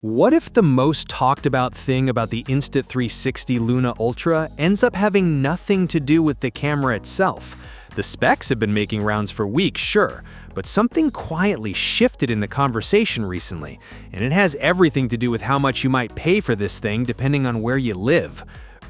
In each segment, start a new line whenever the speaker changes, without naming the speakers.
What if the most talked about thing about the Insta360 Luna Ultra ends up having nothing to do with the camera itself? The specs have been making rounds for weeks, sure, but something quietly shifted in the conversation recently, and it has everything to do with how much you might pay for this thing depending on where you live.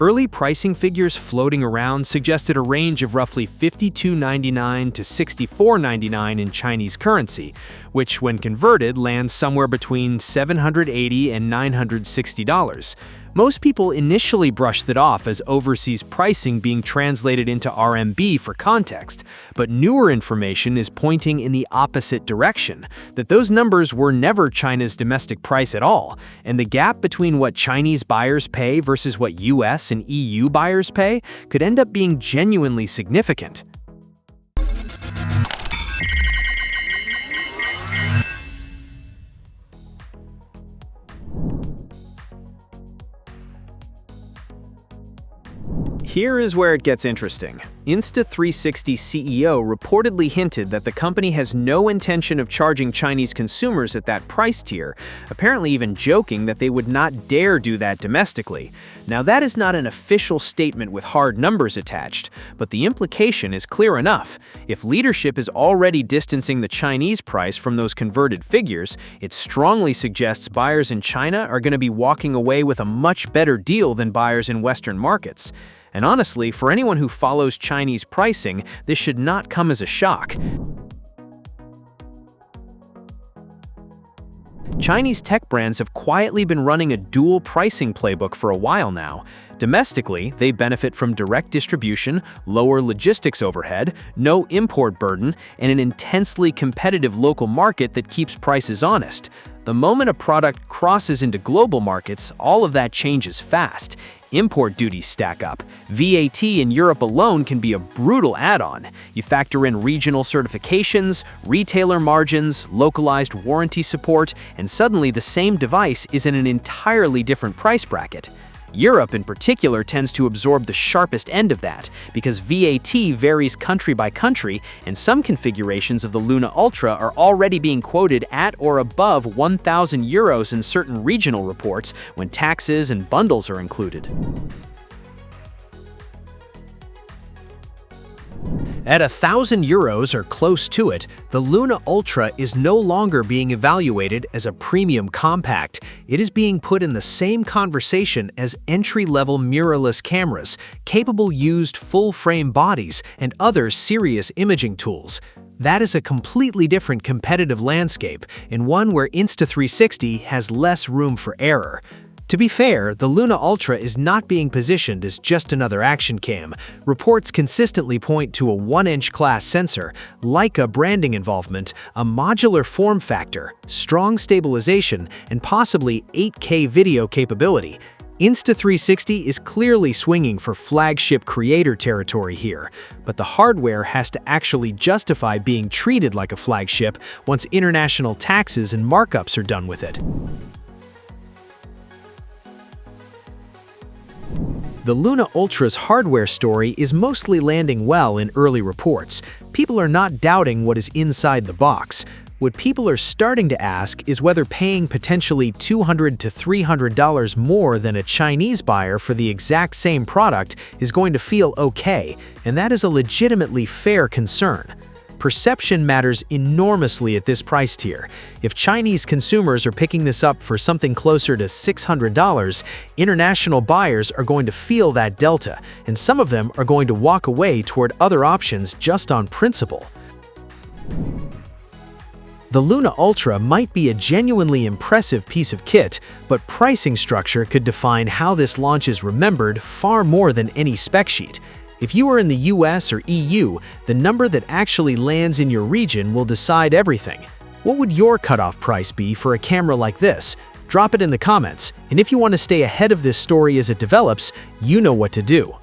Early pricing figures floating around suggested a range of roughly $52.99 to $64.99 in Chinese currency, which when converted lands somewhere between $780 and $960. Most people initially brushed it off as overseas pricing being translated into RMB for context, but newer information is pointing in the opposite direction, that those numbers were never China's domestic price at all, and the gap between what Chinese buyers pay versus what US and EU buyers pay could end up being genuinely significant. Here is where it gets interesting. Insta360 CEO reportedly hinted that the company has no intention of charging Chinese consumers at that price tier, apparently even joking that they would not dare do that domestically. Now, that is not an official statement with hard numbers attached, but the implication is clear enough. If leadership is already distancing the Chinese price from those converted figures, it strongly suggests buyers in China are going to be walking away with a much better deal than buyers in Western markets. And honestly, for anyone who follows Chinese pricing, this should not come as a shock. Chinese tech brands have quietly been running a dual pricing playbook for a while now. Domestically, they benefit from direct distribution, lower logistics overhead, no import burden, and an intensely competitive local market that keeps prices honest. The moment a product crosses into global markets, all of that changes fast. Import duties stack up. VAT in Europe alone can be a brutal add-on. You factor in regional certifications, retailer margins, localized warranty support, and suddenly the same device is in an entirely different price bracket. Europe in particular tends to absorb the sharpest end of that, because VAT varies country by country, and some configurations of the Luna Ultra are already being quoted at or above 1,000 euros in certain regional reports when taxes and bundles are included. At 1,000 euros or close to it, the Luna Ultra is no longer being evaluated as a premium compact. It is being put in the same conversation as entry-level mirrorless cameras, capable used full-frame bodies, and other serious imaging tools. That is a completely different competitive landscape, and one where Insta360 has less room for error. To be fair, the Luna Ultra is not being positioned as just another action cam. Reports consistently point to a 1-inch class sensor, Leica branding involvement, a modular form factor, strong stabilization, and possibly 8K video capability. Insta360 is clearly swinging for flagship creator territory here, but the hardware has to actually justify being treated like a flagship once international taxes and markups are done with it. The Luna Ultra's hardware story is mostly landing well in early reports. People are not doubting what is inside the box. What people are starting to ask is whether paying potentially $200 to $300 more than a Chinese buyer for the exact same product is going to feel okay, and that is a legitimately fair concern. Perception matters enormously at this price tier. If Chinese consumers are picking this up for something closer to $600, international buyers are going to feel that delta, and some of them are going to walk away toward other options just on principle. The Luna Ultra might be a genuinely impressive piece of kit, but pricing structure could define how this launch is remembered far more than any spec sheet. If you are in the US or EU, the number that actually lands in your region will decide everything. What would your cutoff price be for a camera like this? Drop it in the comments, and if you want to stay ahead of this story as it develops, you know what to do.